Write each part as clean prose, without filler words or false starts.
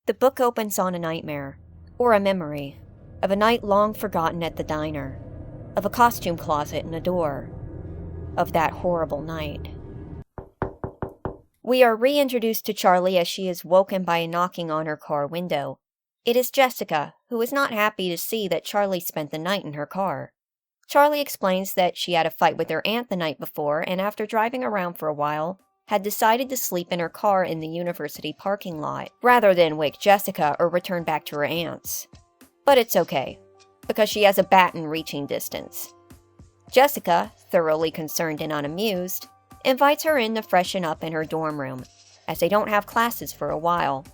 The book opens on a nightmare, or a memory, of a night long forgotten at the diner, of a costume closet and a door, of that horrible night. We are reintroduced to Charlie as she is woken by a knocking on her car window. It is Jessica, who is not happy to see that Charlie spent the night in her car. Charlie explains that she had a fight with her aunt the night before, and after driving around for a while, had decided to sleep in her car in the university parking lot, rather than wake Jessica or return back to her aunt's. But it's okay, because she has a bat in reaching distance. Jessica, thoroughly concerned and unamused, invites her in to freshen up in her dorm room, as they don't have classes for a while.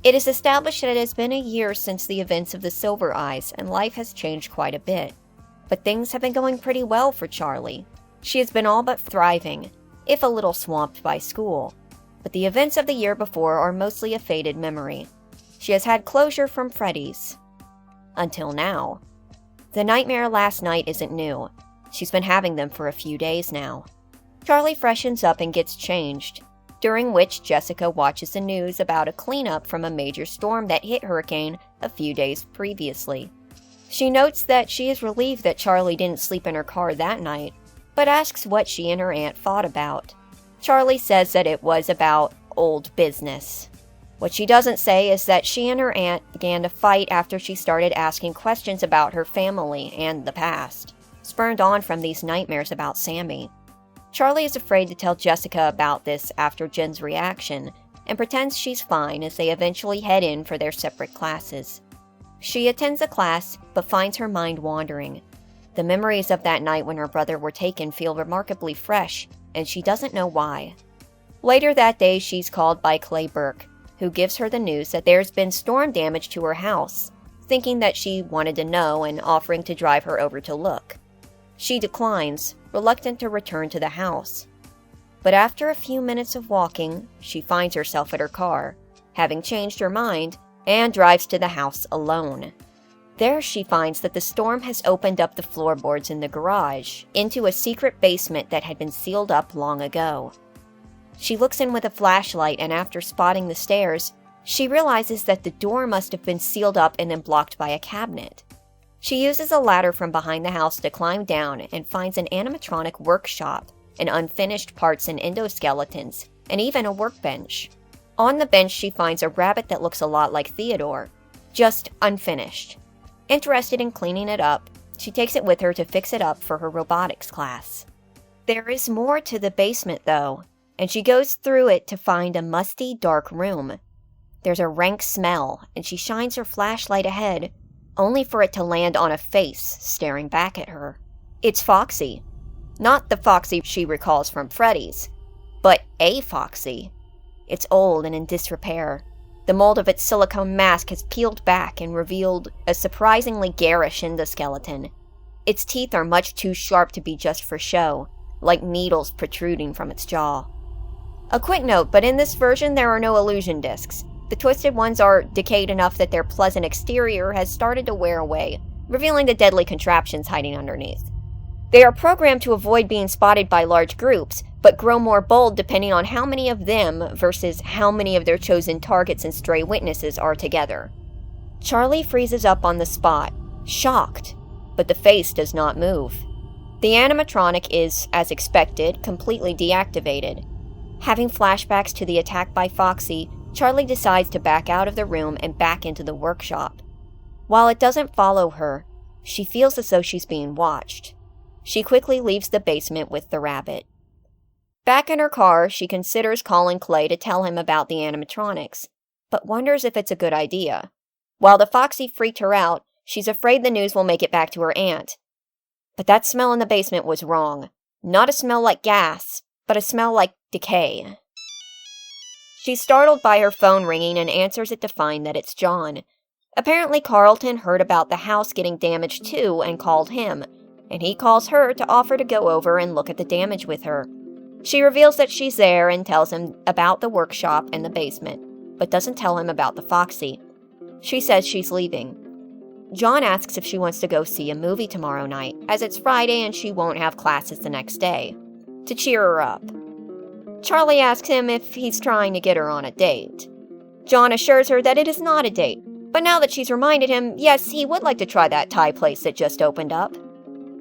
It is established that it has been a year since the events of the Silver Eyes, and life has changed quite a bit. But things have been going pretty well for Charlie. She has been all but thriving, if a little swamped by school. But the events of the year before are mostly a faded memory. She has had closure from Freddy's. Until now. The nightmare last night isn't new. She's been having them for a few days now. Charlie freshens up and gets changed, during which Jessica watches the news about a cleanup from a major storm that hit Hurricane a few days previously. She notes that she is relieved that Charlie didn't sleep in her car that night, but asks what she and her aunt fought about. Charlie says that it was about old business. What she doesn't say is that she and her aunt began to fight after she started asking questions about her family and the past, spurned on from these nightmares about Sammy. Charlie is afraid to tell Jessica about this after Jen's reaction, and pretends she's fine as they eventually head in for their separate classes. She attends a class, but finds her mind wandering. The memories of that night when her brother were taken feel remarkably fresh, and she doesn't know why. Later that day, she's called by Clay Burke, who gives her the news that there's been storm damage to her house, thinking that she wanted to know and offering to drive her over to look. She declines, reluctant to return to the house. But after a few minutes of walking, she finds herself at her car, having changed her mind, and drives to the house alone. There she finds that the storm has opened up the floorboards in the garage into a secret basement that had been sealed up long ago. She looks in with a flashlight, and after spotting the stairs, she realizes that the door must have been sealed up and then blocked by a cabinet. She uses a ladder from behind the house to climb down and finds an animatronic workshop, and unfinished parts and endoskeletons, and even a workbench. On the bench she finds a rabbit that looks a lot like Theodore, just unfinished. Interested in cleaning it up, she takes it with her to fix it up for her robotics class. There is more to the basement though, and she goes through it to find a musty, dark room. There's a rank smell, and she shines her flashlight ahead, only for it to land on a face staring back at her. It's Foxy. Not the Foxy she recalls from Freddy's, but a Foxy. It's old and in disrepair. The mold of its silicone mask has peeled back and revealed a surprisingly garish endoskeleton. Its teeth are much too sharp to be just for show, like needles protruding from its jaw. A quick note, but in this version there are no illusion discs. The twisted ones are decayed enough that their pleasant exterior has started to wear away, revealing the deadly contraptions hiding underneath. They are programmed to avoid being spotted by large groups, but grow more bold depending on how many of them versus how many of their chosen targets and stray witnesses are together. Charlie freezes up on the spot, shocked, but the face does not move. The animatronic is, as expected, completely deactivated. Having flashbacks to the attack by Foxy, Charlie decides to back out of the room and back into the workshop. While it doesn't follow her, she feels as though she's being watched. She quickly leaves the basement with the rabbit. Back in her car, she considers calling Clay to tell him about the animatronics, but wonders if it's a good idea. While the Foxy freaked her out, she's afraid the news will make it back to her aunt. But that smell in the basement was wrong. Not a smell like gas, but a smell like decay. She's startled by her phone ringing and answers it to find that it's John. Apparently Carlton heard about the house getting damaged too and called him, and he calls her to offer to go over and look at the damage with her. She reveals that she's there and tells him about the workshop and the basement, but doesn't tell him about the Foxy. She says she's leaving. John asks if she wants to go see a movie tomorrow night, as it's Friday and she won't have classes the next day, to cheer her up. Charlie asks him if he's trying to get her on a date. John assures her that it is not a date, but now that she's reminded him, yes, he would like to try that Thai place that just opened up.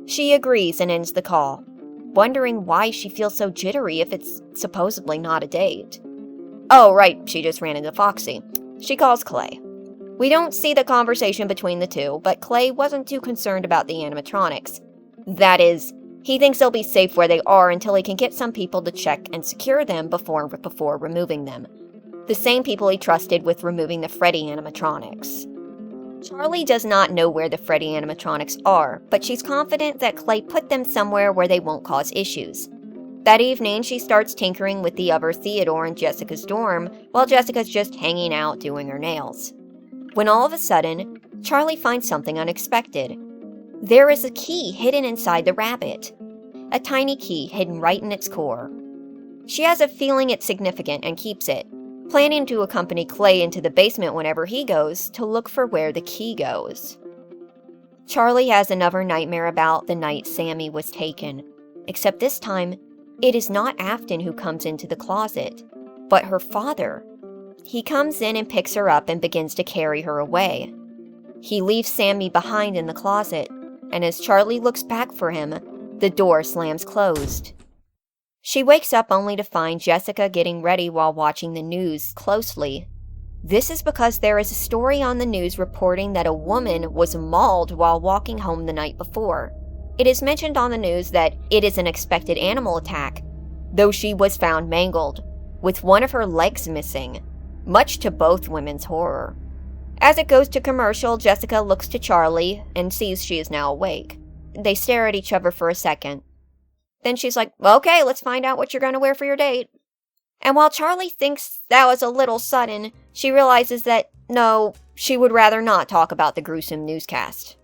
She agrees and ends the call, wondering why she feels so jittery if it's supposedly not a date. Oh, right, she just ran into Foxy. She calls Clay. We don't see the conversation between the two, but Clay wasn't too concerned about the animatronics. That is, he thinks they'll be safe where they are until he can get some people to check and secure them before removing them. The same people he trusted with removing the Freddy animatronics. Charlie does not know where the Freddy animatronics are, but she's confident that Clay put them somewhere where they won't cause issues. That evening, she starts tinkering with the other Theodore in Jessica's dorm, while Jessica's just hanging out doing her nails. When all of a sudden, Charlie finds something unexpected. There is a key hidden inside the rabbit. A tiny key hidden right in its core. She has a feeling it's significant and keeps it, planning to accompany Clay into the basement whenever he goes to look for where the key goes. Charlie has another nightmare about the night Sammy was taken, except this time, it is not Afton who comes into the closet, but her father. He comes in and picks her up and begins to carry her away. He leaves Sammy behind in the closet, and as Charlie looks back for him, the door slams closed. She wakes up only to find Jessica getting ready while watching the news closely. This is because there is a story on the news reporting that a woman was mauled while walking home the night before. It is mentioned on the news that it is an expected animal attack, though she was found mangled, with one of her legs missing, much to both women's horror. As it goes to commercial, Jessica looks to Charlie and sees she is now awake. They stare at each other for a second. Then she's like, okay, let's find out what you're going to wear for your date. And while Charlie thinks that was a little sudden, she realizes that, no, she would rather not talk about the gruesome newscast.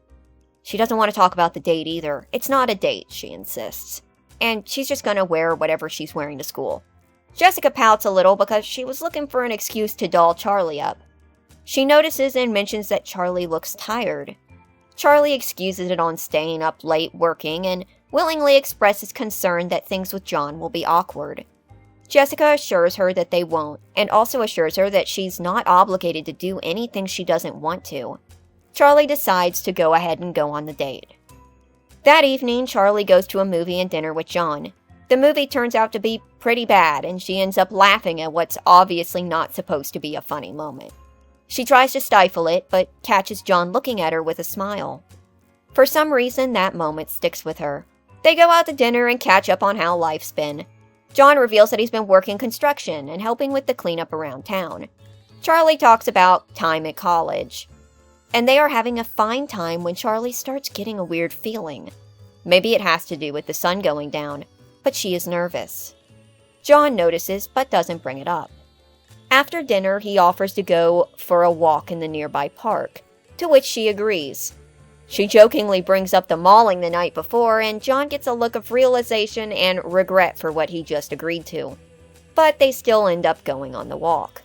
She doesn't want to talk about the date either. It's not a date, she insists. And she's just going to wear whatever she's wearing to school. Jessica pouts a little because she was looking for an excuse to doll Charlie up. She notices and mentions that Charlie looks tired. Charlie excuses it on staying up late working and willingly expresses concern that things with John will be awkward. Jessica assures her that they won't, and also assures her that she's not obligated to do anything she doesn't want to. Charlie decides to go ahead and go on the date. That evening, Charlie goes to a movie and dinner with John. The movie turns out to be pretty bad, and she ends up laughing at what's obviously not supposed to be a funny moment. She tries to stifle it, but catches John looking at her with a smile. For some reason, that moment sticks with her. They go out to dinner and catch up on how life's been. John reveals that he's been working construction and helping with the cleanup around town. Charlie talks about time at college. And they are having a fine time when Charlie starts getting a weird feeling. Maybe it has to do with the sun going down, but she is nervous. John notices, but doesn't bring it up. After dinner, he offers to go for a walk in the nearby park, to which she agrees. She jokingly brings up the mauling the night before, and John gets a look of realization and regret for what he just agreed to. But they still end up going on the walk.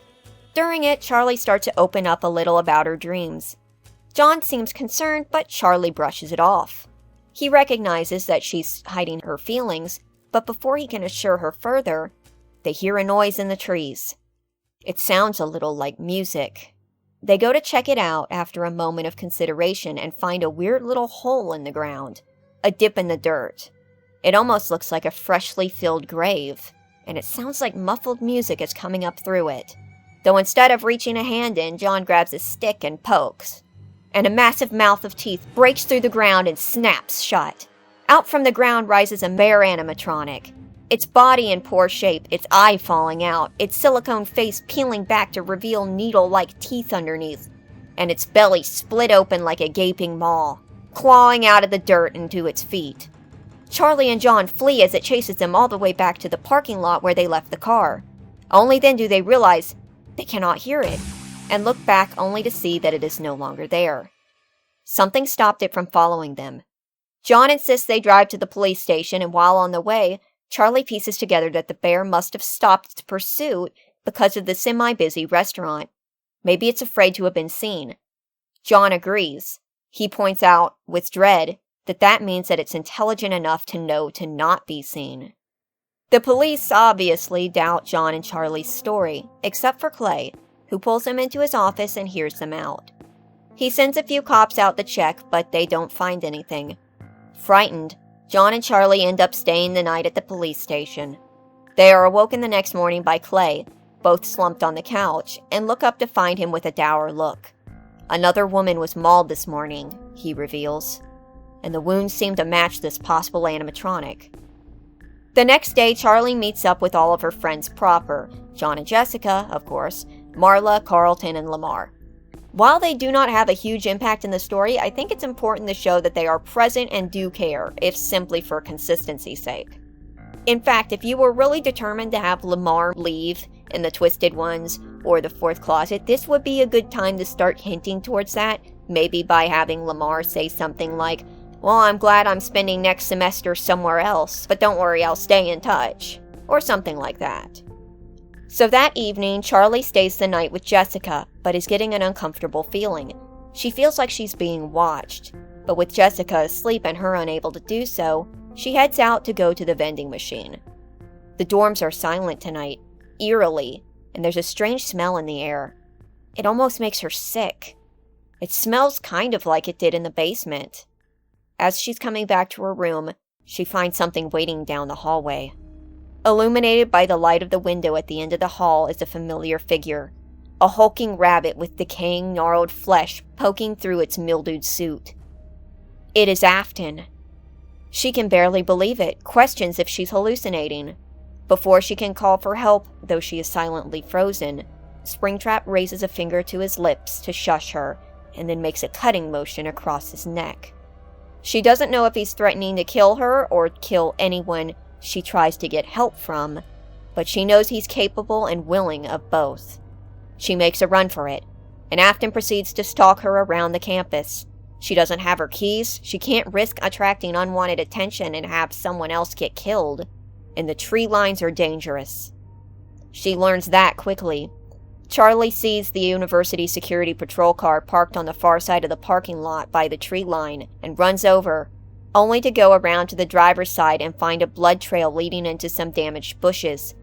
During it, Charlie starts to open up a little about her dreams. John seems concerned, but Charlie brushes it off. He recognizes that she's hiding her feelings, but before he can assure her further, they hear a noise in the trees. It sounds a little like music. They go to check it out after a moment of consideration and find a weird little hole in the ground, a dip in the dirt. It almost looks like a freshly filled grave, and it sounds like muffled music is coming up through it. Though instead of reaching a hand in, John grabs a stick and pokes. And a massive mouth of teeth breaks through the ground and snaps shut. Out from the ground rises a bear animatronic. Its body in poor shape, its eye falling out, its silicone face peeling back to reveal needle-like teeth underneath, and its belly split open like a gaping maw, clawing out of the dirt into its feet. Charlie and John flee as it chases them all the way back to the parking lot where they left the car. Only then do they realize they cannot hear it, and look back only to see that it is no longer there. Something stopped it from following them. John insists they drive to the police station, and while on the way, Charlie pieces together that the bear must have stopped its pursuit because of the semi-busy restaurant. Maybe it's afraid to have been seen. John agrees. He points out, with dread, that means that it's intelligent enough to know to not be seen. The police obviously doubt John and Charlie's story, except for Clay, who pulls him into his office and hears them out. He sends a few cops out to check, but they don't find anything. Frightened, John and Charlie end up staying the night at the police station. They are awoken the next morning by Clay, both slumped on the couch, and look up to find him with a dour look. Another woman was mauled this morning, he reveals, and the wounds seem to match this possible animatronic. The next day, Charlie meets up with all of her friends proper, John and Jessica, of course, Marla, Carlton, and Lamar. While they do not have a huge impact in the story, I think it's important to show that they are present and do care, if simply for consistency's sake. In fact, if you were really determined to have Lamar leave in the Twisted Ones or the Fourth Closet, this would be a good time to start hinting towards that, maybe by having Lamar say something like, "Well, I'm glad I'm spending next semester somewhere else, but don't worry, I'll stay in touch," or something like that. So that evening, Charlie stays the night with Jessica, but is getting an uncomfortable feeling. She feels like she's being watched, but with Jessica asleep and her unable to do so, she heads out to go to the vending machine. The dorms are silent tonight, eerily, and there's a strange smell in the air. It almost makes her sick. It smells kind of like it did in the basement. As she's coming back to her room, she finds something waiting down the hallway. Illuminated by the light of the window at the end of the hall is a familiar figure, a hulking rabbit with decaying, gnarled flesh poking through its mildewed suit. It is Afton. She can barely believe it, questions if she's hallucinating. Before she can call for help, though she is silently frozen, Springtrap raises a finger to his lips to shush her, and then makes a cutting motion across his neck. She doesn't know if he's threatening to kill her or kill anyone she tries to get help from, but she knows he's capable and willing of both. She makes a run for it, and Afton proceeds to stalk her around the campus. She doesn't have her keys, she can't risk attracting unwanted attention and have someone else get killed, and the tree lines are dangerous. She learns that quickly. Charlie sees the university security patrol car parked on the far side of the parking lot by the tree line and runs over, only to go around to the driver's side and find a blood trail leading into some damaged bushes.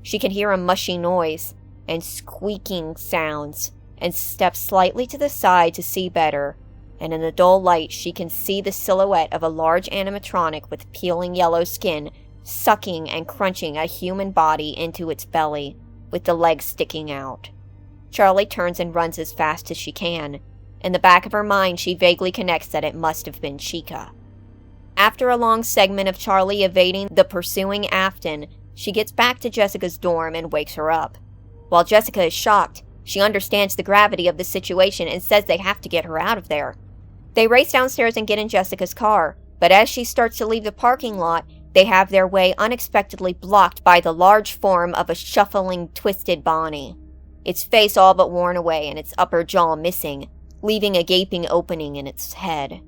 She can hear a mushy noise and squeaking sounds and steps slightly to the side to see better, and in the dull light she can see the silhouette of a large animatronic with peeling yellow skin sucking and crunching a human body into its belly, with the legs sticking out. Charlie turns and runs as fast as she can. In the back of her mind, she vaguely connects that it must have been Chica. After a long segment of Charlie evading the pursuing Afton, she gets back to Jessica's dorm and wakes her up. While Jessica is shocked, she understands the gravity of the situation and says they have to get her out of there. They race downstairs and get in Jessica's car, but as she starts to leave the parking lot, they have their way unexpectedly blocked by the large form of a shuffling, twisted Bonnie. Its face all but worn away and its upper jaw missing, leaving a gaping opening in its head.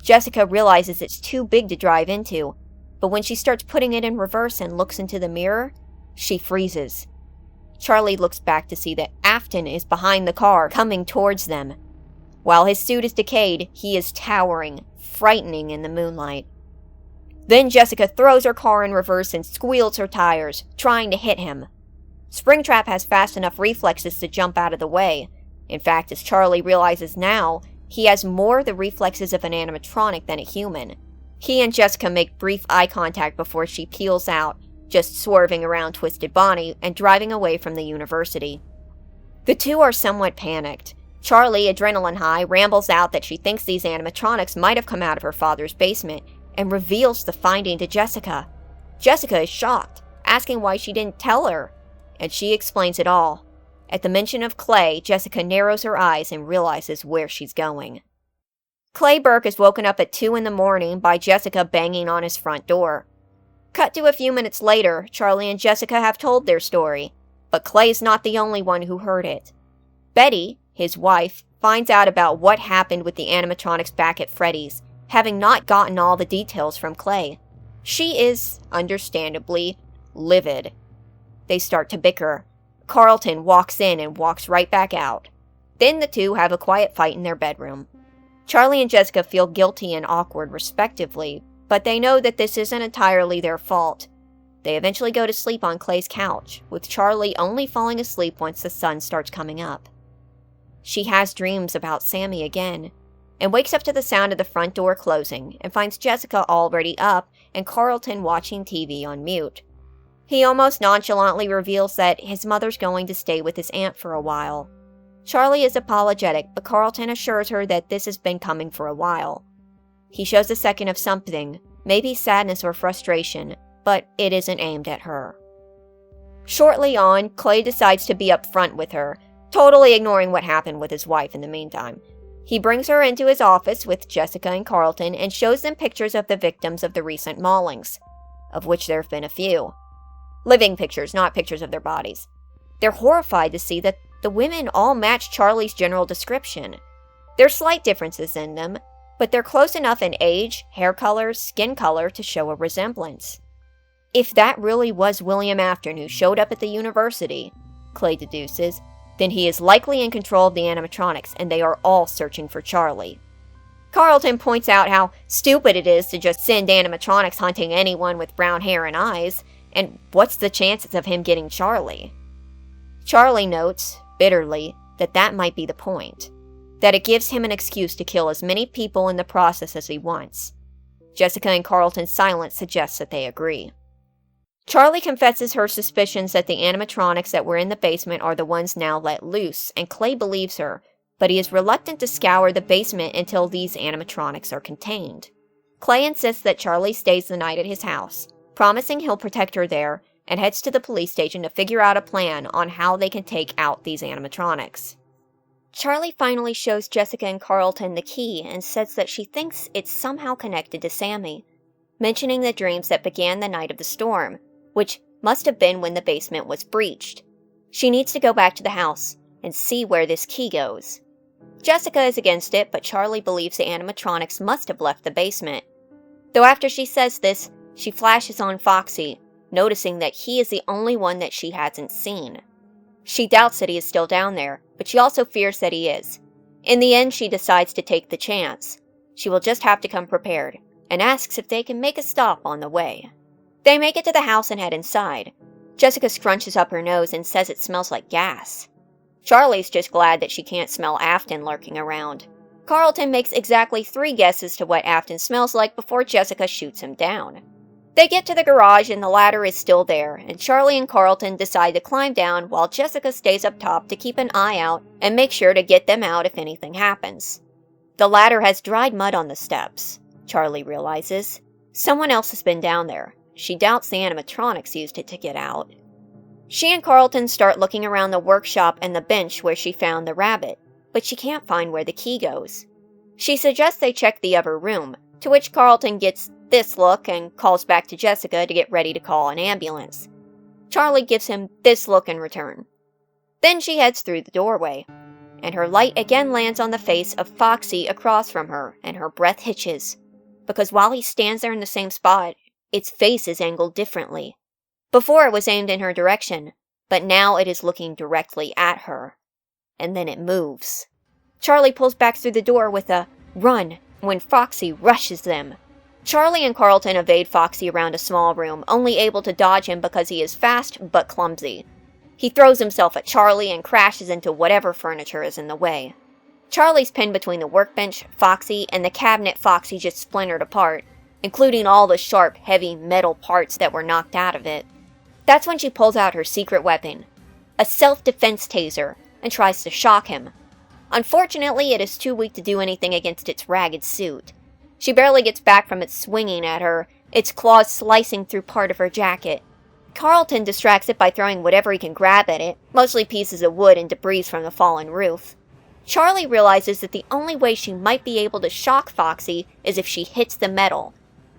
Jessica realizes it's too big to drive into, but when she starts putting it in reverse and looks into the mirror, she freezes. Charlie looks back to see that Afton is behind the car, coming towards them. While his suit is decayed, he is towering, frightening in the moonlight. Then Jessica throws her car in reverse and squeals her tires, trying to hit him. Springtrap has fast enough reflexes to jump out of the way. In fact, as Charlie realizes now, he has more the reflexes of an animatronic than a human. He and Jessica make brief eye contact before she peels out, just swerving around Twisted Bonnie and driving away from the university. The two are somewhat panicked. Charlie, adrenaline high, rambles out that she thinks these animatronics might have come out of her father's basement, and reveals the finding to Jessica. Jessica is shocked, asking why she didn't tell her, and she explains it all. At the mention of Clay, Jessica narrows her eyes and realizes where she's going. Clay Burke is woken up at 2 a.m. by Jessica banging on his front door. Cut to a few minutes later, Charlie and Jessica have told their story, but Clay's not the only one who heard it. Betty, his wife, finds out about what happened with the animatronics back at Freddy's, having not gotten all the details from Clay. She is, understandably, livid. They start to bicker. Carlton walks in and walks right back out. Then the two have a quiet fight in their bedroom. Charlie and Jessica feel guilty and awkward respectively, but they know that this isn't entirely their fault. They eventually go to sleep on Clay's couch, with Charlie only falling asleep once the sun starts coming up. She has dreams about Sammy again, and wakes up to the sound of the front door closing and finds Jessica already up and Carlton watching TV on mute. He almost nonchalantly reveals that his mother's going to stay with his aunt for a while. Charlie is apologetic, but Carlton assures her that this has been coming for a while. He shows a second of something, maybe sadness or frustration, but it isn't aimed at her. Shortly on, Clay decides to be upfront with her, totally ignoring what happened with his wife in the meantime. He brings her into his office with Jessica and Carlton and shows them pictures of the victims of the recent maulings, of which there have been a few. Living pictures, not pictures of their bodies. They're horrified to see that the women all match Charlie's general description. There are slight differences in them, but they're close enough in age, hair color, skin color to show a resemblance. If that really was William Afton who showed up at the university, Clay deduces, then he is likely in control of the animatronics and they are all searching for Charlie. Carlton points out how stupid it is to just send animatronics hunting anyone with brown hair and eyes, and what's the chances of him getting Charlie? Charlie notes, bitterly, that might be the point. That it gives him an excuse to kill as many people in the process as he wants. Jessica and Carlton's silence suggests that they agree. Charlie confesses her suspicions that the animatronics that were in the basement are the ones now let loose, and Clay believes her, but he is reluctant to scour the basement until these animatronics are contained. Clay insists that Charlie stays the night at his house, promising he'll protect her there, and heads to the police station to figure out a plan on how they can take out these animatronics. Charlie finally shows Jessica and Carlton the key and says that she thinks it's somehow connected to Sammy, mentioning the dreams that began the night of the storm, which must have been when the basement was breached. She needs to go back to the house and see where this key goes. Jessica is against it, but Charlie believes the animatronics must have left the basement. Though after she says this, she flashes on Foxy, noticing that he is the only one that she hasn't seen. She doubts that he is still down there, but she also fears that he is. In the end, she decides to take the chance. She will just have to come prepared, and asks if they can make a stop on the way. They make it to the house and head inside. Jessica scrunches up her nose and says it smells like gas. Charlie's just glad that she can't smell Afton lurking around. Carlton makes exactly 3 guesses to what Afton smells like before Jessica shoots him down. They get to the garage and the ladder is still there, and Charlie and Carlton decide to climb down while Jessica stays up top to keep an eye out and make sure to get them out if anything happens. The ladder has dried mud on the steps, Charlie realizes. Someone else has been down there. She doubts the animatronics used it to get out. She and Carlton start looking around the workshop and the bench where she found the rabbit, but she can't find where the key goes. She suggests they check the other room, to which Carlton gets this look and calls back to Jessica to get ready to call an ambulance. Charlie gives him this look in return. Then she heads through the doorway, and her light again lands on the face of Foxy across from her, and her breath hitches, because while he stands there in the same spot, its face is angled differently. Before it was aimed in her direction, but now it is looking directly at her. And then it moves. Charlie pulls back through the door with a run when Foxy rushes them. Charlie and Carlton evade Foxy around a small room, only able to dodge him because he is fast but clumsy. He throws himself at Charlie and crashes into whatever furniture is in the way. Charlie's pinned between the workbench, Foxy, and the cabinet Foxy just splintered apart, including all the sharp, heavy metal parts that were knocked out of it. That's when she pulls out her secret weapon, a self-defense taser, and tries to shock him. Unfortunately, it is too weak to do anything against its ragged suit. She barely gets back from it swinging at her, its claws slicing through part of her jacket. Carlton distracts it by throwing whatever he can grab at it, mostly pieces of wood and debris from the fallen roof. Charlie realizes that the only way she might be able to shock Foxy is if she hits the metal.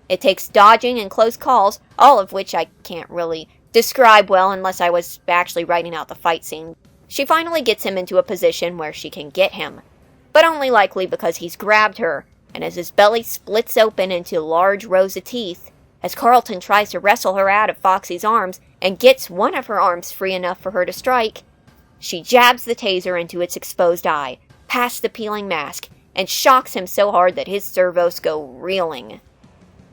It takes dodging and close calls, all of which I can't really describe well unless I was actually writing out the fight scene. She finally gets him into a position where she can get him, but only likely because he's grabbed her, and as his belly splits open into large rows of teeth, as Carlton tries to wrestle her out of Foxy's arms and gets one of her arms free enough for her to strike, she jabs the taser into its exposed eye, past the peeling mask, and shocks him so hard that his servos go reeling.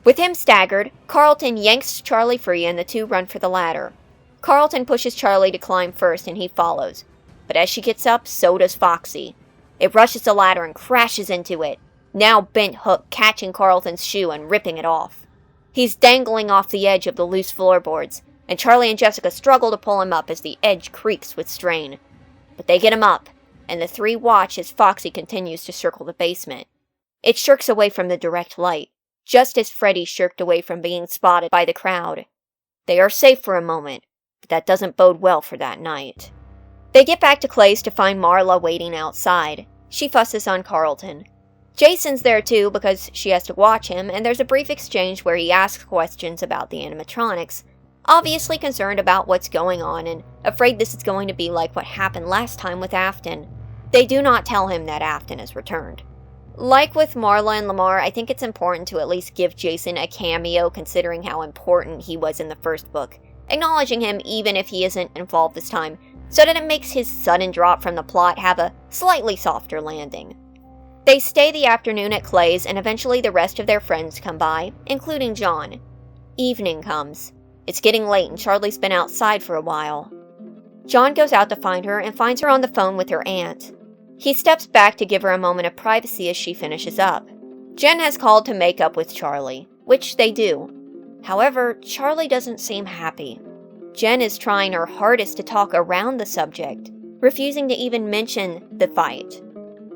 With him staggered, Carlton yanks Charlie free and the two run for the ladder. Carlton pushes Charlie to climb first and he follows. But as she gets up, so does Foxy. It rushes the ladder and crashes into it, now bent hook catching Carlton's shoe and ripping it off. He's dangling off the edge of the loose floorboards, and Charlie and Jessica struggle to pull him up as the edge creaks with strain. But they get him up, and the three watch as Foxy continues to circle the basement. It shirks away from the direct light, just as Freddy shirked away from being spotted by the crowd. They are safe for a moment, but that doesn't bode well for that night. They get back to Clay's to find Marla waiting outside. She fusses on Carlton. Jason's there too because she has to watch him, and there's a brief exchange where he asks questions about the animatronics, obviously concerned about what's going on and afraid this is going to be like what happened last time with Afton. They do not tell him that Afton has returned. Like with Marla and Lamar, I think it's important to at least give Jason a cameo considering how important he was in the first book, acknowledging him even if he isn't involved this time, so that it makes his sudden drop from the plot have a slightly softer landing. They stay the afternoon at Clay's and eventually the rest of their friends come by, including John. Evening comes. It's getting late and Charlie's been outside for a while. John goes out to find her and finds her on the phone with her aunt. He steps back to give her a moment of privacy as she finishes up. Jen has called to make up with Charlie, which they do. However, Charlie doesn't seem happy. Jen is trying her hardest to talk around the subject, refusing to even mention the fight.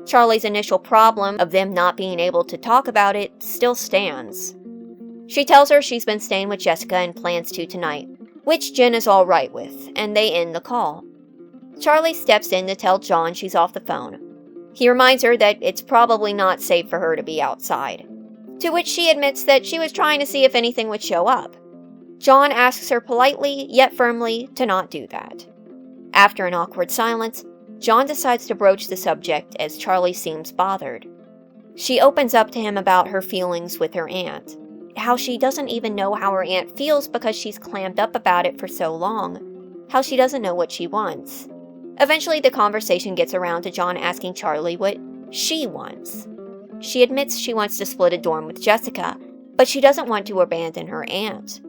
Charlie's initial problem of them not being able to talk about it still stands. She tells her she's been staying with Jessica and plans to tonight, which Jen is alright with, and they end the call. Charlie steps in to tell John she's off the phone. He reminds her that it's probably not safe for her to be outside, to which she admits that she was trying to see if anything would show up. John asks her politely, yet firmly, to not do that. After an awkward silence, John decides to broach the subject as Charlie seems bothered. She opens up to him about her feelings with her aunt, how she doesn't even know how her aunt feels because she's clammed up about it for so long, how she doesn't know what she wants. Eventually the conversation gets around to John asking Charlie what she wants. She admits she wants to split a dorm with Jessica, but she doesn't want to abandon her aunt.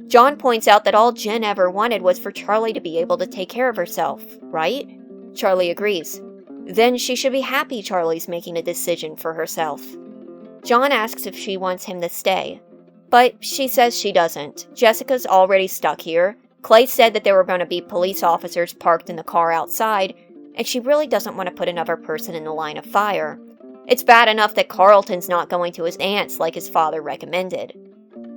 John points out that all Jen ever wanted was for Charlie to be able to take care of herself, right? Charlie agrees. Then she should be happy Charlie's making a decision for herself. John asks if she wants him to stay, but she says she doesn't. Jessica's already stuck here. Clay said that there were going to be police officers parked in the car outside, and she really doesn't want to put another person in the line of fire. It's bad enough that Carlton's not going to his aunt's like his father recommended.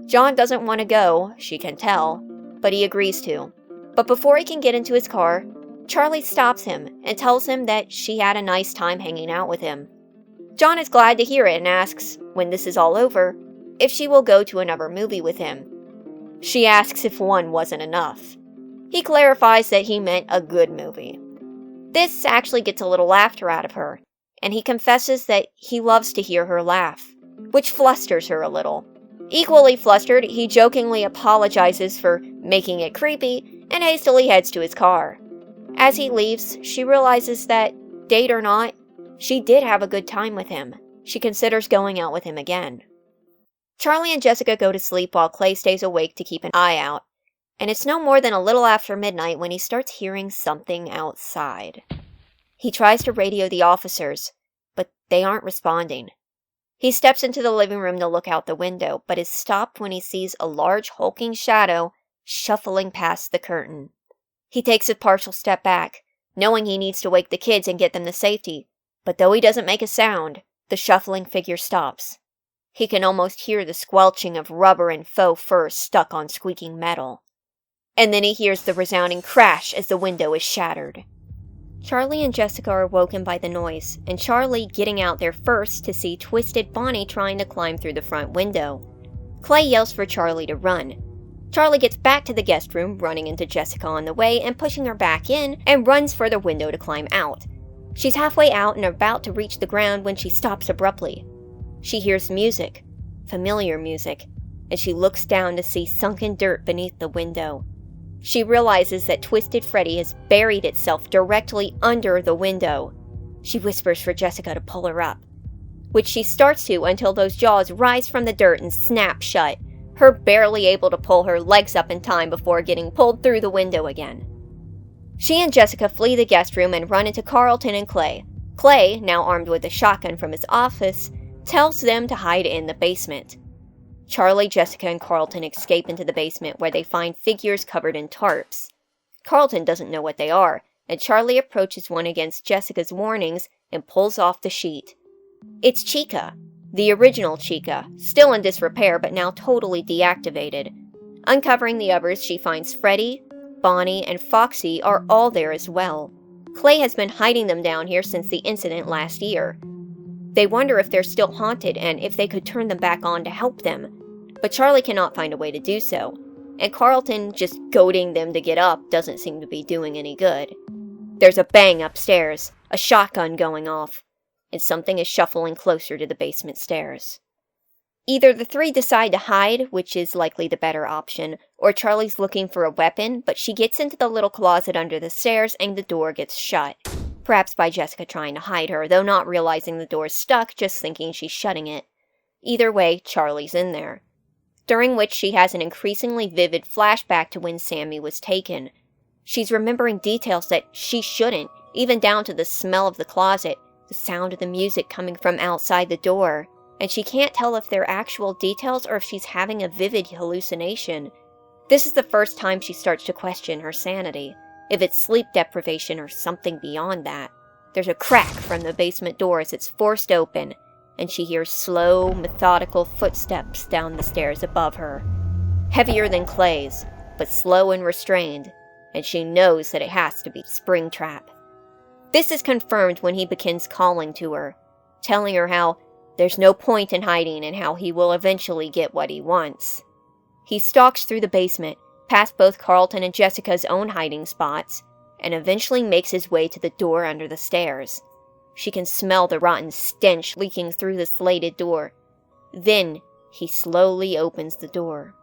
John doesn't want to go, she can tell, but he agrees to. But before he can get into his car, Charlie stops him and tells him that she had a nice time hanging out with him. John is glad to hear it and asks, when this is all over, if she will go to another movie with him. She asks if one wasn't enough. He clarifies that he meant a good movie. This actually gets a little laughter out of her, and he confesses that he loves to hear her laugh, which flusters her a little. Equally flustered, he jokingly apologizes for making it creepy and hastily heads to his car. As he leaves, she realizes that, date or not, she did have a good time with him. She considers going out with him again. Charlie and Jessica go to sleep while Clay stays awake to keep an eye out, and it's no more than a little after midnight when he starts hearing something outside. He tries to radio the officers, but they aren't responding. He steps into the living room to look out the window, but is stopped when he sees a large hulking shadow shuffling past the curtain. He takes a partial step back, knowing he needs to wake the kids and get them to safety, but though he doesn't make a sound, the shuffling figure stops. He can almost hear the squelching of rubber and faux fur stuck on squeaking metal. And then he hears the resounding crash as the window is shattered. Charlie and Jessica are woken by the noise, and Charlie getting out there first to see Twisted Bonnie trying to climb through the front window. Clay yells for Charlie to run. Charlie gets back to the guest room, running into Jessica on the way and pushing her back in, and runs for the window to climb out. She's halfway out and about to reach the ground when she stops abruptly. She hears music, familiar music, and she looks down to see sunken dirt beneath the window. She realizes that Twisted Freddy has buried itself directly under the window. She whispers for Jessica to pull her up. which she starts to until those jaws rise from the dirt and snap shut, her barely able to pull her legs up in time before getting pulled through the window again. She and Jessica flee the guest room and run into Carlton and Clay. Clay, now armed with a shotgun from his office, tells them to hide in the basement. Charlie, Jessica, and Carlton escape into the basement where they find figures covered in tarps. Carlton doesn't know what they are, and Charlie approaches one against Jessica's warnings and pulls off the sheet. It's Chica, the original Chica, still in disrepair but now totally deactivated. Uncovering the others, she finds Freddy, Bonnie, and Foxy are all there as well. Clay has been hiding them down here since the incident last year. They wonder if they're still haunted and if they could turn them back on to help them, but Charlie cannot find a way to do so, and Carlton just goading them to get up doesn't seem to be doing any good. There's a bang upstairs, a shotgun going off, and something is shuffling closer to the basement stairs. Either the three decide to hide, which is likely the better option, or Charlie's looking for a weapon, but she gets into the little closet under the stairs and the door gets shut. Perhaps by Jessica trying to hide her, though not realizing the door's stuck, just thinking she's shutting it. Either way, Charlie's in there. During which she has an increasingly vivid flashback to when Sammy was taken. She's remembering details that she shouldn't, even down to the smell of the closet, the sound of the music coming from outside the door, and she can't tell if they're actual details or if she's having a vivid hallucination. This is the first time she starts to question her sanity, if it's sleep deprivation or something beyond that. There's a crack from the basement door as it's forced open, and she hears slow, methodical footsteps down the stairs above her. Heavier than Clay's, but slow and restrained, and she knows that it has to be Springtrap. This is confirmed when he begins calling to her, telling her how there's no point in hiding and how he will eventually get what he wants. He stalks through the basement, past both Carlton and Jessica's own hiding spots, and eventually makes his way to the door under the stairs. She can smell the rotten stench leaking through the slated door. Then, he slowly opens the door.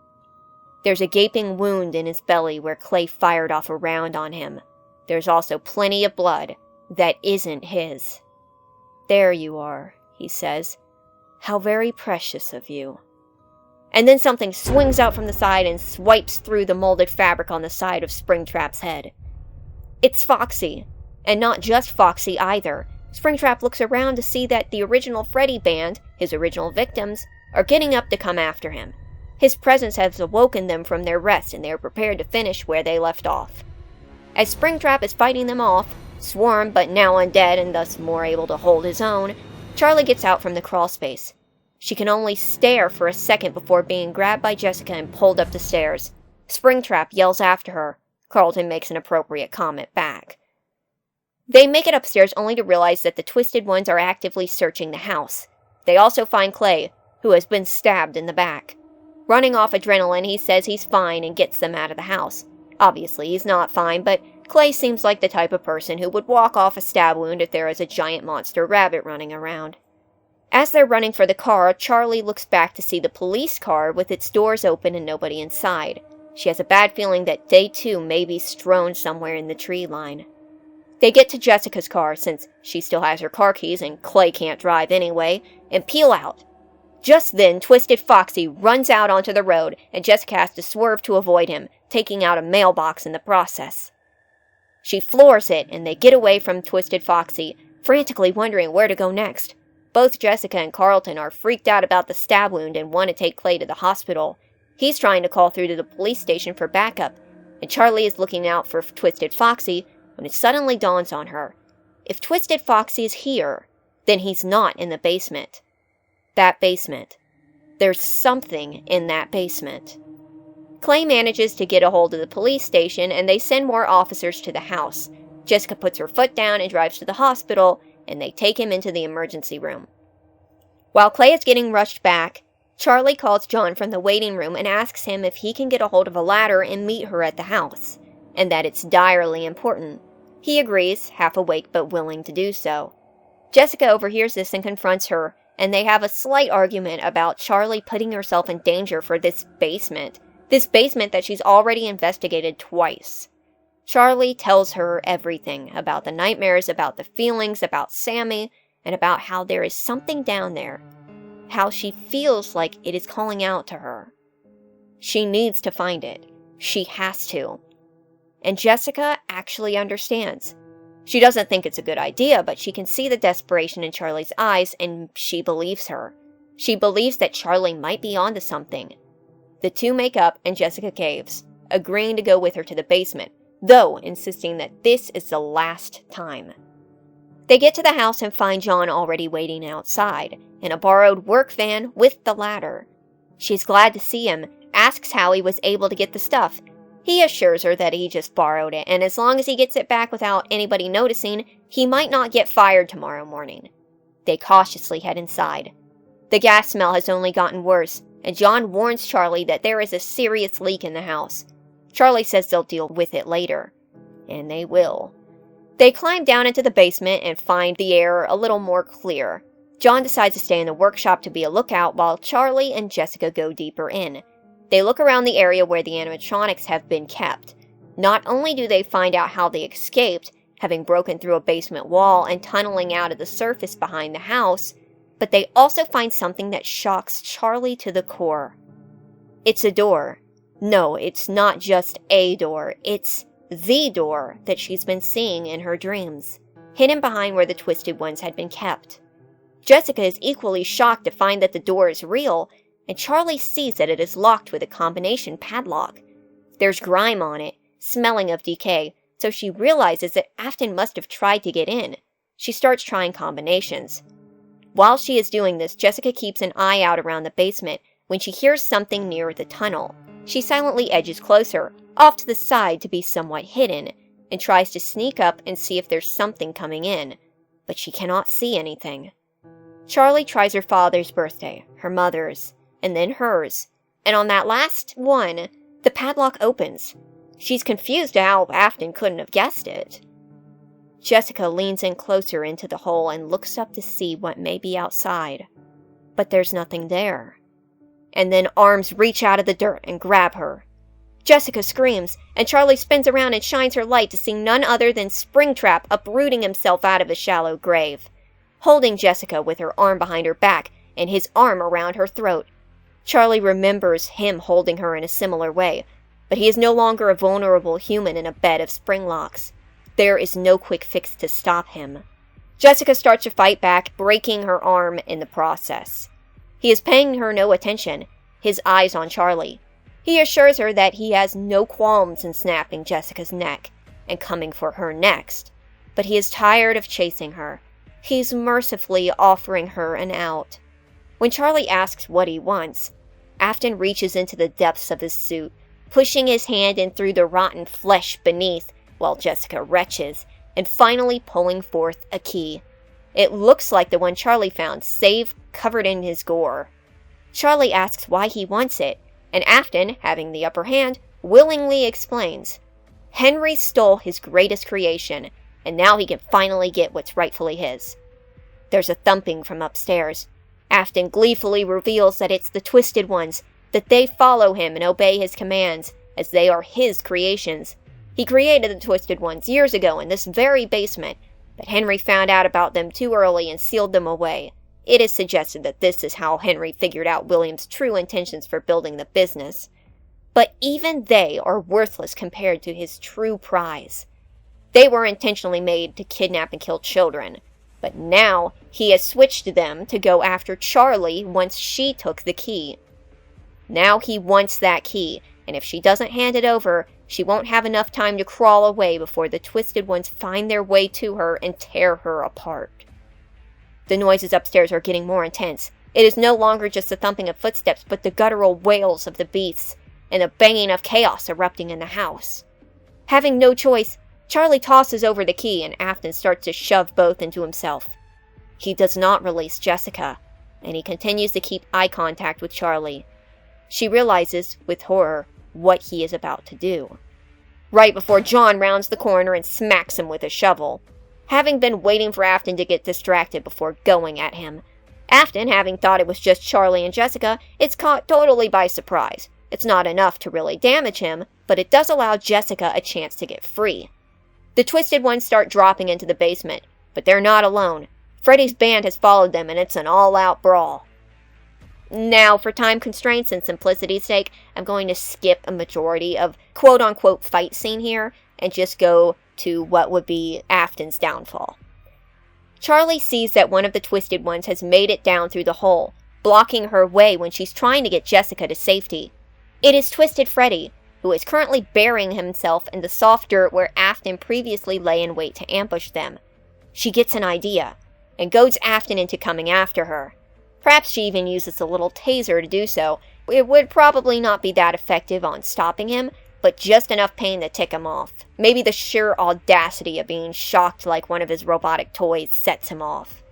There's a gaping wound in his belly where Clay fired off a round on him. There's also plenty of blood that isn't his. "There you are," he says. "How very precious of you." And then something swings out from the side and swipes through the molded fabric on the side of Springtrap's head. It's Foxy, and not just Foxy either. Springtrap looks around to see that the original Freddy band, his original victims, are getting up to come after him. His presence has awoken them from their rest and they are prepared to finish where they left off. As Springtrap is fighting them off, swarm but now undead and thus more able to hold his own, Charlie gets out from the crawlspace. She can only stare for a second before being grabbed by Jessica and pulled up the stairs. Springtrap yells after her. Carlton makes an appropriate comment back. They make it upstairs only to realize that the Twisted Ones are actively searching the house. They also find Clay, who has been stabbed in the back. Running off adrenaline, he says he's fine and gets them out of the house. Obviously, he's not fine, but Clay seems like the type of person who would walk off a stab wound if there is a giant monster rabbit running around. As they're running for the car, Charlie looks back to see the police car with its doors open and nobody inside. She has a bad feeling that they too may be strewn somewhere in the tree line. They get to Jessica's car, since she still has her car keys and Clay can't drive anyway, and peel out. Just then, Twisted Foxy runs out onto the road, and Jessica has to swerve to avoid him, taking out a mailbox in the process. She floors it, and they get away from Twisted Foxy, frantically wondering where to go next. Both Jessica and Carlton are freaked out about the stab wound and want to take Clay to the hospital. He's trying to call through to the police station for backup, and Charlie is looking out for Twisted Foxy when it suddenly dawns on her. If Twisted Foxy is here, then he's not in the basement. That basement. There's something in that basement. Clay manages to get a hold of the police station, and they send more officers to the house. Jessica puts her foot down and drives to the hospital, and they take him into the emergency room. While Clay is getting rushed back, Charlie calls John from the waiting room and asks him if he can get a hold of a ladder and meet her at the house, and that it's direly important. He agrees, half awake but willing to do so. Jessica overhears this and confronts her, and they have a slight argument about Charlie putting herself in danger for this basement that she's already investigated twice. Charlie tells her everything about the nightmares, about the feelings, about Sammy, and about how there is something down there, how she feels like it is calling out to her. She needs to find it. She has to. And Jessica actually understands. She doesn't think it's a good idea, but she can see the desperation in Charlie's eyes, and she believes her. She believes that Charlie might be onto something. The two make up, and Jessica caves, agreeing to go with her to the basement, though insisting that this is the last time. They get to the house and find John already waiting outside, in a borrowed work van with the ladder. She's glad to see him, asks how he was able to get the stuff. He assures her that he just borrowed it, and as long as he gets it back without anybody noticing, he might not get fired tomorrow morning. They cautiously head inside. The gas smell has only gotten worse, and John warns Charlie that there is a serious leak in the house. Charlie says they'll deal with it later. And they will. They climb down into the basement and find the air a little more clear. John decides to stay in the workshop to be a lookout while Charlie and Jessica go deeper in. They look around the area where the animatronics have been kept. Not only do they find out how they escaped, having broken through a basement wall and tunneling out of the surface behind the house, but they also find something that shocks Charlie to the core. It's a door. No, it's not just a door. It's the door that she's been seeing in her dreams, hidden behind where the Twisted Ones had been kept. Jessica is equally shocked to find that the door is real, and Charlie sees that it is locked with a combination padlock. There's grime on it, smelling of decay, so she realizes that Afton must have tried to get in. She starts trying combinations. While she is doing this, Jessica keeps an eye out around the basement when she hears something near the tunnel. She silently edges closer, off to the side to be somewhat hidden, and tries to sneak up and see if there's something coming in, but she cannot see anything. Charlie tries her father's birthday, her mother's, and then hers, and on that last one, the padlock opens. She's confused how Afton couldn't have guessed it. Jessica leans in closer into the hole and looks up to see what may be outside, but there's nothing there. And then arms reach out of the dirt and grab her. Jessica screams, and Charlie spins around and shines her light to see none other than Springtrap uprooting himself out of a shallow grave, holding Jessica with her arm behind her back and his arm around her throat. Charlie remembers him holding her in a similar way, but he is no longer a vulnerable human in a bed of spring locks. There is no quick fix to stop him. Jessica starts to fight back, breaking her arm in the process. He is paying her no attention, his eyes on Charlie. He assures her that he has no qualms in snapping Jessica's neck and coming for her next, but he is tired of chasing her. He's mercifully offering her an out. When Charlie asks what he wants, Afton reaches into the depths of his suit, pushing his hand in through the rotten flesh beneath while Jessica retches, and finally pulling forth a key. It looks like the one Charlie found, save covered in his gore. Charlie asks why he wants it, and Afton, having the upper hand, willingly explains. Henry stole his greatest creation, and now he can finally get what's rightfully his. There's a thumping from upstairs. Afton gleefully reveals that it's the Twisted Ones, that they follow him and obey his commands, as they are his creations. He created the Twisted Ones years ago in this very basement, but Henry found out about them too early and sealed them away. It is suggested that this is how Henry figured out William's true intentions for building the business. But even they are worthless compared to his true prize. They were intentionally made to kidnap and kill children, but now he has switched them to go after Charlie once she took the key. Now he wants that key, and if she doesn't hand it over, she won't have enough time to crawl away before the Twisted Ones find their way to her and tear her apart. The noises upstairs are getting more intense. It is no longer just the thumping of footsteps, but the guttural wails of the beasts, and the banging of chaos erupting in the house. Having no choice, Charlie tosses over the key and Afton starts to shove both into himself. He does not release Jessica, and he continues to keep eye contact with Charlie. She realizes, with horror, what he is about to do. Right before John rounds the corner and smacks him with a shovel, having been waiting for Afton to get distracted before going at him. Afton, having thought it was just Charlie and Jessica, is caught totally by surprise. It's not enough to really damage him, but it does allow Jessica a chance to get free. The Twisted Ones start dropping into the basement, but they're not alone. Freddy's band has followed them and it's an all-out brawl. Now, for time constraints and simplicity's sake, I'm going to skip a majority of quote-unquote fight scene here and just go to what would be Afton's downfall. Charlie sees that one of the Twisted Ones has made it down through the hole, blocking her way when she's trying to get Jessica to safety. It is Twisted Freddy, who is currently burying himself in the soft dirt where Afton previously lay in wait to ambush them. She gets an idea, and goads Afton into coming after her. Perhaps she even uses a little taser to do so. It would probably not be that effective on stopping him, but just enough pain to tick him off. Maybe the sheer audacity of being shocked like one of his robotic toys sets him off.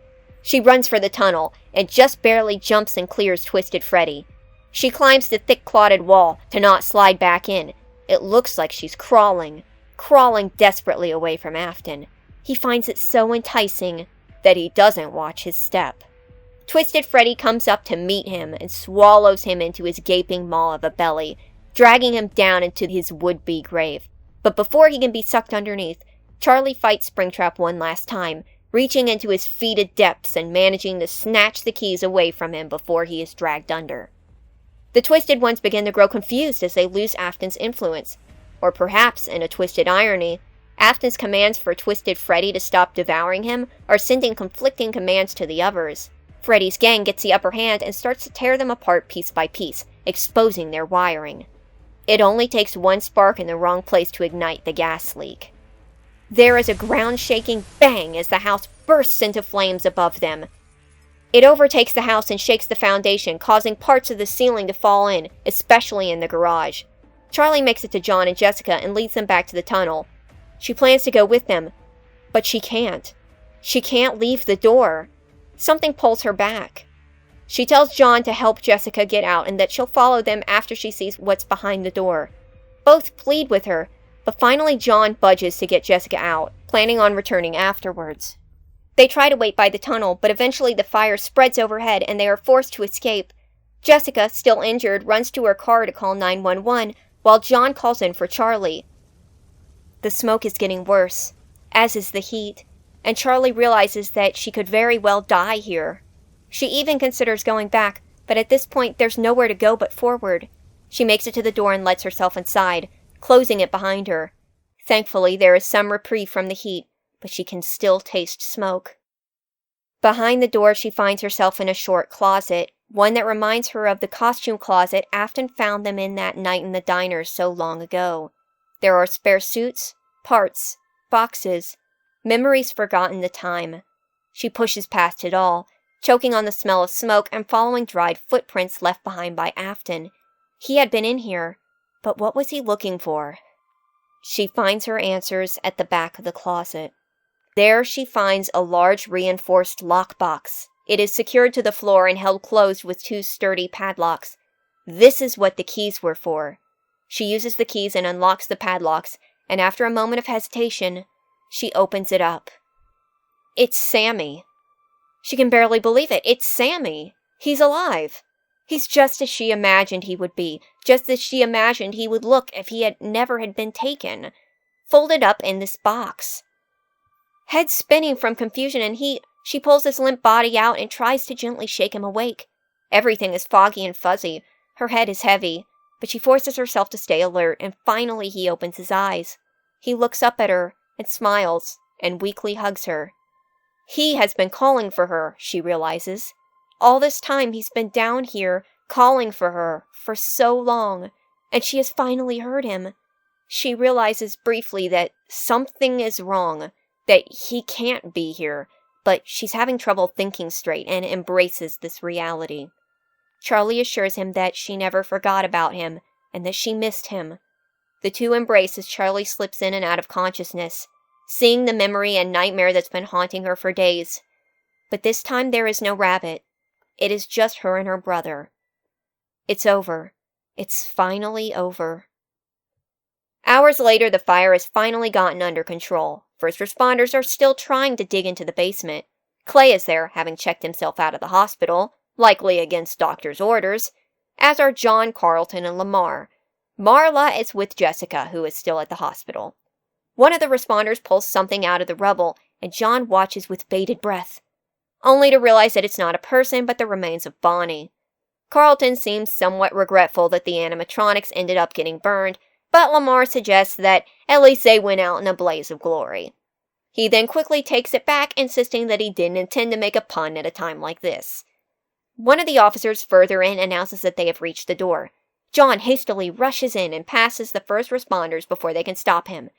She runs for the tunnel, and just barely jumps and clears Twisted Freddy. She climbs the thick clotted wall to not slide back in. It looks like she's crawling desperately away from Afton. He finds it so enticing that he doesn't watch his step. Twisted Freddy comes up to meet him and swallows him into his gaping maw of a belly, dragging him down into his would-be grave. But before he can be sucked underneath, Charlie fights Springtrap one last time, reaching into his fetid depths and managing to snatch the keys away from him before he is dragged under. The Twisted Ones begin to grow confused as they lose Afton's influence. Or perhaps, in a twisted irony, Afton's commands for Twisted Freddy to stop devouring him are sending conflicting commands to the others. Freddy's gang gets the upper hand and starts to tear them apart piece by piece, exposing their wiring. It only takes one spark in the wrong place to ignite the gas leak. There is a ground-shaking bang as the house bursts into flames above them. It overtakes the house and shakes the foundation, causing parts of the ceiling to fall in, especially in the garage. Charlie makes it to John and Jessica and leads them back to the tunnel. She plans to go with them, but she can't. She can't leave the door. Something pulls her back. She tells John to help Jessica get out and that she'll follow them after she sees what's behind the door. Both plead with her, but finally John budges to get Jessica out, planning on returning afterwards. They try to wait by the tunnel, but eventually the fire spreads overhead and they are forced to escape. Jessica, still injured, runs to her car to call 911, while John calls in for Charlie. The smoke is getting worse, as is the heat, and Charlie realizes that she could very well die here. She even considers going back, but at this point there's nowhere to go but forward. She makes it to the door and lets herself inside, closing it behind her. Thankfully, there is some reprieve from the heat, but she can still taste smoke. Behind the door, she finds herself in a short closet, one that reminds her of the costume closet Afton found them in that night in the diner so long ago. There are spare suits, parts, boxes, memories forgotten the time. She pushes past it all, choking on the smell of smoke and following dried footprints left behind by Afton. He had been in here, but what was he looking for? She finds her answers at the back of the closet. There she finds a large reinforced lockbox. It is secured to the floor and held closed with two sturdy padlocks. This is what the keys were for. She uses the keys and unlocks the padlocks, and after a moment of hesitation, she opens it up. It's Sammy. She can barely believe it. It's Sammy. He's alive. He's just as she imagined he would be, just as she imagined he would look if he had never been taken, folded up in this box. Head spinning from confusion and heat, she pulls his limp body out and tries to gently shake him awake. Everything is foggy and fuzzy. Her head is heavy, but she forces herself to stay alert, and finally he opens his eyes. He looks up at her and smiles and weakly hugs her. He has been calling for her, she realizes. All this time he's been down here calling for her for so long, and she has finally heard him. She realizes briefly that something is wrong, that he can't be here, but she's having trouble thinking straight and embraces this reality. Charlie assures him that she never forgot about him and that she missed him. The two embrace as Charlie slips in and out of consciousness, seeing the memory and nightmare that's been haunting her for days. But this time there is no rabbit. It is just her and her brother. It's over. It's finally over. Hours later, the fire has finally gotten under control. First responders are still trying to dig into the basement. Clay is there, having checked himself out of the hospital, likely against doctor's orders, as are John, Carlton, and Lamar. Marla is with Jessica, who is still at the hospital. One of the responders pulls something out of the rubble, and John watches with bated breath. only to realize that it's not a person but the remains of Bonnie. Carlton seems somewhat regretful that the animatronics ended up getting burned, but Lamar suggests that at least they went out in a blaze of glory. He then quickly takes it back, insisting that he didn't intend to make a pun at a time like this. One of the officers further in announces that they have reached the door. John hastily rushes in and passes the first responders before they can stop him.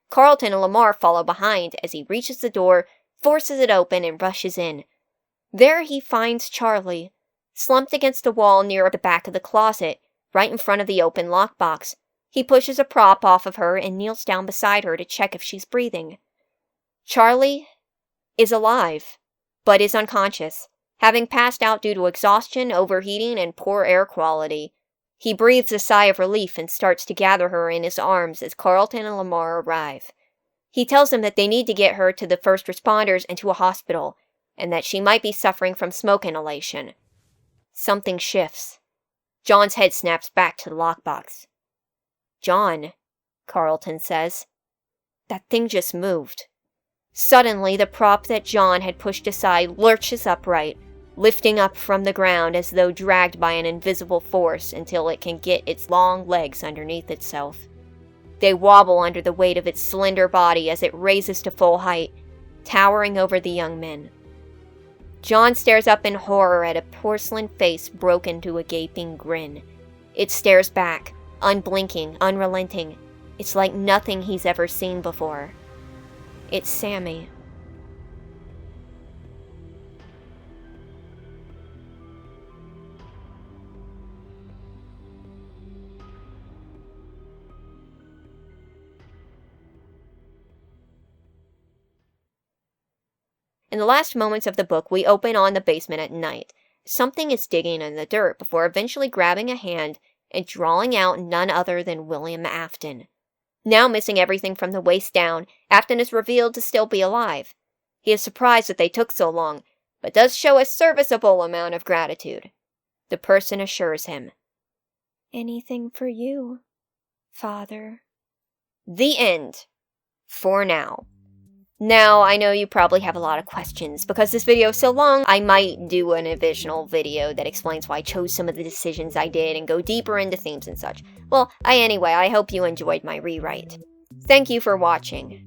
Carlton and Lamar follow behind as he reaches the door, forces it open, and rushes in. There he finds Charlie, slumped against the wall near the back of the closet, right in front of the open lockbox. He pushes a prop off of her and kneels down beside her to check if she's breathing. Charlie is alive, but is unconscious, having passed out due to exhaustion, overheating, and poor air quality. He breathes a sigh of relief and starts to gather her in his arms as Carlton and Lamar arrive. He tells them that they need to get her to the first responders and to a hospital, and that she might be suffering from smoke inhalation. Something shifts. John's head snaps back to the lockbox. "John," Carlton says, "that thing just moved." Suddenly, the prop that John had pushed aside lurches upright, lifting up from the ground as though dragged by an invisible force until it can get its long legs underneath itself. They wobble under the weight of its slender body as it raises to full height, towering over the young men. John stares up in horror at a porcelain face broken to a gaping grin. It stares back, unblinking, unrelenting. It's like nothing he's ever seen before. It's Sammy. In the last moments of the book, we open on the basement at night. Something is digging in the dirt before eventually grabbing a hand and drawing out none other than William Afton. Now missing everything from the waist down, Afton is revealed to still be alive. He is surprised that they took so long, but does show a serviceable amount of gratitude. The person assures him, "Anything for you, Father." The end. For now. Now, I know you probably have a lot of questions. Because this video is so long, I might do an additional video that explains why I chose some of the decisions I did and go deeper into themes and such. Well, anyway, I hope you enjoyed my rewrite. Thank you for watching.